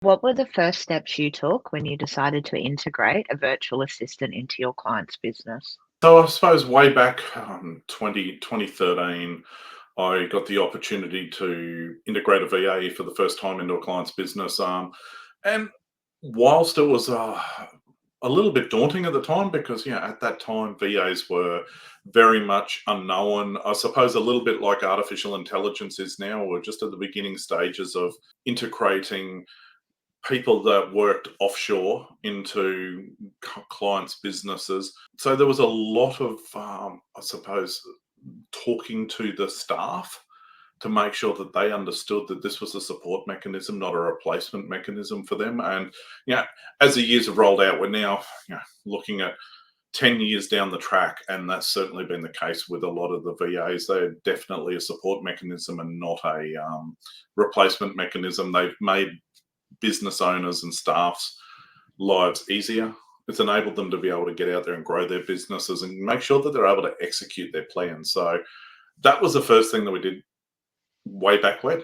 What were the first steps you took when you decided to integrate a virtual assistant into your client's business? So I suppose way back 2013, I got the opportunity to integrate a VA for the first time into a client's business. And whilst it was a little bit daunting at the time, because at that time VAs were very much unknown. I suppose a little bit like artificial intelligence is now. We're just at the beginning stages of integrating people that worked offshore into clients' businesses. So there was a lot of, I suppose, talking to the staff to make sure that they understood that this was a support mechanism, not a replacement mechanism for them. And yeah, as the years have rolled out, we're now looking at 10 years down the track, and that's certainly been the case with a lot of the VAs. They're definitely a support mechanism and not a replacement mechanism. They've made business owners and staff's lives easier. It's enabled them to be able to get out there and grow their businesses and make sure that they're able to execute their plans. So that was the first thing that we did way back when.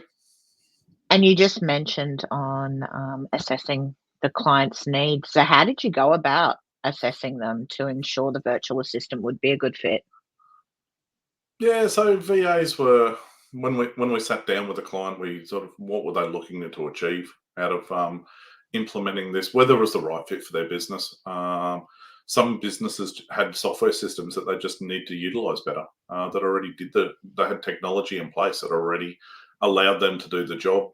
And you just mentioned on assessing the client's needs. So, how did you go about assessing them to ensure the virtual assistant would be a good fit? Yeah, so VAs were when we sat down with the client, we sort of what were they looking to achieve out of implementing this, whether it was the right fit for their business. Some businesses had software systems that they just need to utilize better. That already they had technology in place that already allowed them to do the job.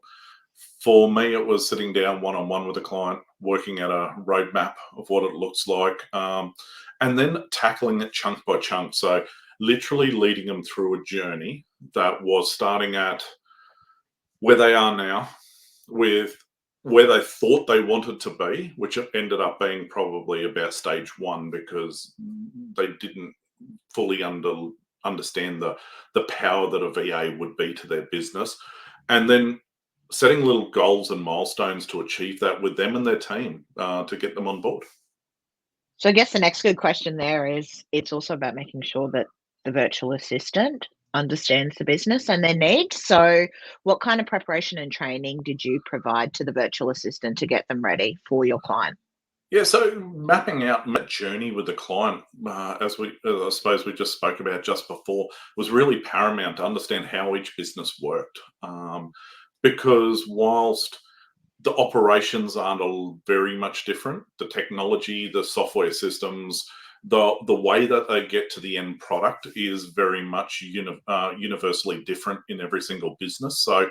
For me, it was sitting down one on one with a client, working at a roadmap of what it looks like, and then tackling it chunk by chunk. So literally leading them through a journey that was starting at where they are now, with where they thought they wanted to be, which ended up being probably about stage one because they didn't fully understand the power that a VA would be to their business, and then setting little goals and milestones to achieve that with them and their team to get them on board. So, I guess the next good question there is it's also about making sure that the virtual assistant understands the business and their needs. So, what kind of preparation and training did you provide to the virtual assistant to get them ready for your client? Yeah, so mapping out that journey with the client, as I suppose we just spoke about just before, was really paramount to understand how each business worked. Because whilst the operations aren't all very much different, the technology, the software systems, the way that they get to the end product is very much universally different in every single business. So,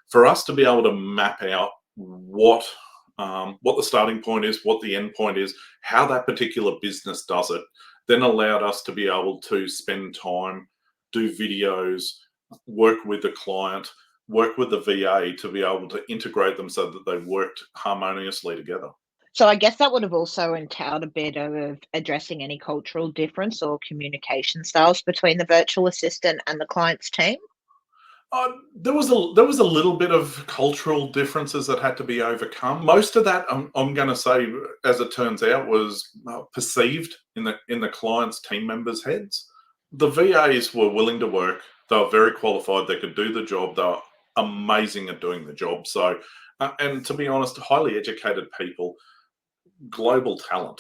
for us to be able to map out what the starting point is, what the end point is, how that particular business does it, then allowed us to be able to spend time, do videos, work with the client, work with the VA to be able to integrate them so that they worked harmoniously together. So, I guess that would have also entailed a bit of addressing any cultural difference or communication styles between the virtual assistant and the client's team. There was a little bit of cultural differences that had to be overcome. Most of that, I'm going to say, as it turns out, was perceived in the client's team members' heads. The VAs were willing to work. They were very qualified. They could do the job. They were amazing at doing the job. So, and to be honest, highly educated people, global talent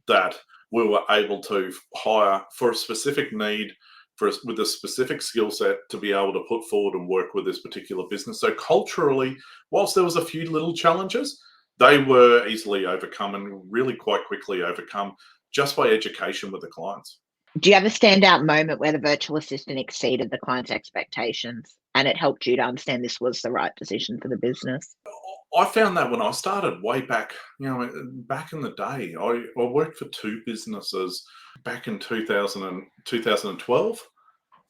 that we were able to hire for a specific need, with a specific skill set to be able to put forward and work with this particular business. So culturally, whilst there was a few little challenges, they were easily overcome and really quite quickly overcome just by education with the clients. Do you have a standout moment where the virtual assistant exceeded the client's expectations and it helped you to understand this was the right decision for the business? I found that when I started way back, back in the day, I worked for two businesses back in 2012,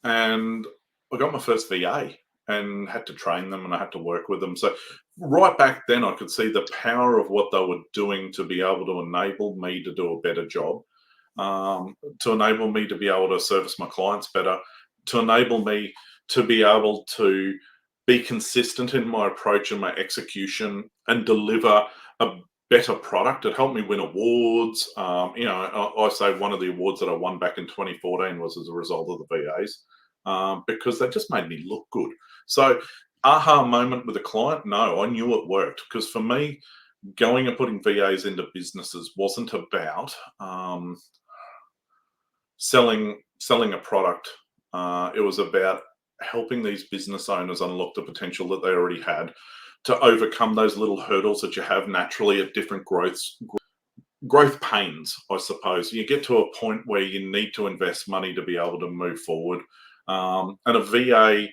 and I got my first VA and had to train them and I had to work with them. So right back then, I could see the power of what they were doing to be able to enable me to do a better job, to enable me to be able to service my clients better, to enable me to be able to be consistent in my approach and my execution and deliver a better product. It helped me win awards. I say one of the awards that I won back in 2014 was as a result of the VAs, because they just made me look good. So, aha moment with a client, no, I knew it worked because for me, going and putting VAs into businesses wasn't about selling a product. It was about helping these business owners unlock the potential that they already had to overcome those little hurdles that you have naturally at different growth pains, I suppose. You get to a point where you need to invest money to be able to move forward. And a VA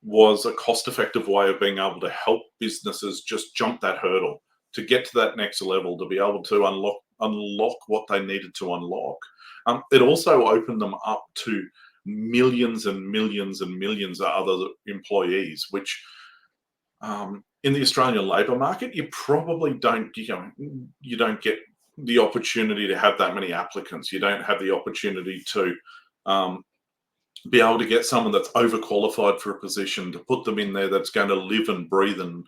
was a cost-effective way of being able to help businesses just jump that hurdle to get to that next level, to be able to unlock what they needed to unlock. It also opened them up to millions and millions and millions of other employees, which in the Australian labour market, you probably don't, you don't get the opportunity to have that many applicants. You don't have the opportunity to be able to get someone that's overqualified for a position, to put them in there that's going to live and breathe and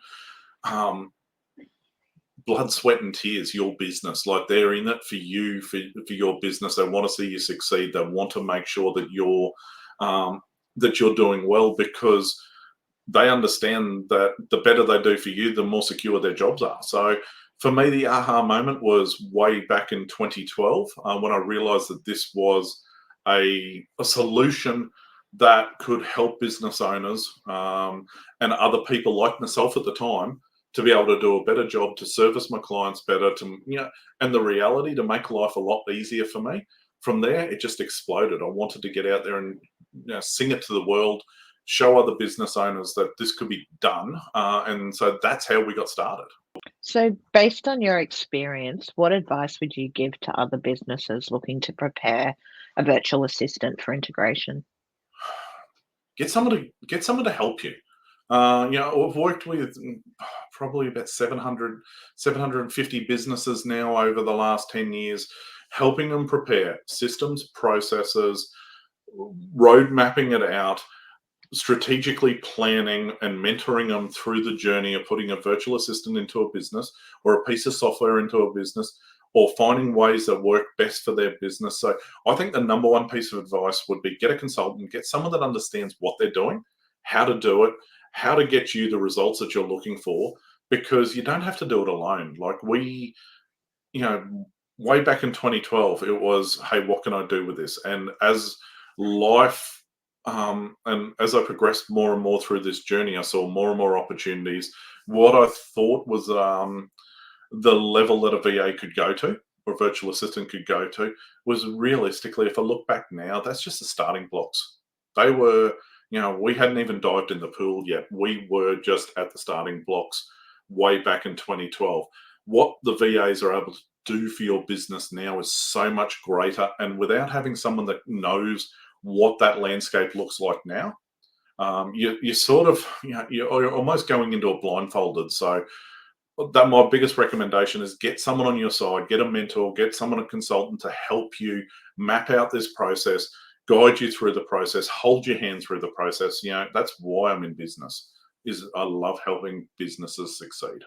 blood, sweat, and tears your business. Like, they're in it for you, for your business. They want to see you succeed. They want to make sure that you're doing well, because they understand that the better they do for you, the more secure their jobs are. So for me, the aha moment was way back in 2012 when I realized that this was a solution that could help business owners and other people like myself at the time to be able to do a better job, to service my clients better, and the reality to make life a lot easier for me. From there, it just exploded. I wanted to get out there and sing it to the world, show other business owners that this could be done. And so that's how we got started. So, based on your experience, what advice would you give to other businesses looking to prepare a virtual assistant for integration? Get someone to help you. I've worked with probably about 750 businesses now over the last 10 years, helping them prepare systems, processes, road mapping it out, strategically planning and mentoring them through the journey of putting a virtual assistant into a business, or a piece of software into a business, or finding ways that work best for their business. So I think the number one piece of advice would be get a consultant, get someone that understands what they're doing, how to do it, how to get you the results that you're looking for, because you don't have to do it alone. Like, way back in 2012, it was, hey, what can I do with this? And as life and as I progressed more and more through this journey, I saw more and more opportunities. What I thought was the level that a VA could go to, or a virtual assistant could go to, was realistically, if I look back now, that's just the starting blocks. They were, we hadn't even dived in the pool yet. We were just at the starting blocks way back in 2012. What the VAs are able to do for your business now is so much greater. And without having someone that knows what that landscape looks like now, you're sort of, you're almost going into a blindfolded. So that my biggest recommendation is get someone on your side, get a mentor, get someone, a consultant, to help you map out this process, guide you through the process, hold your hand through the process. That's why I'm in business, is I love helping businesses succeed.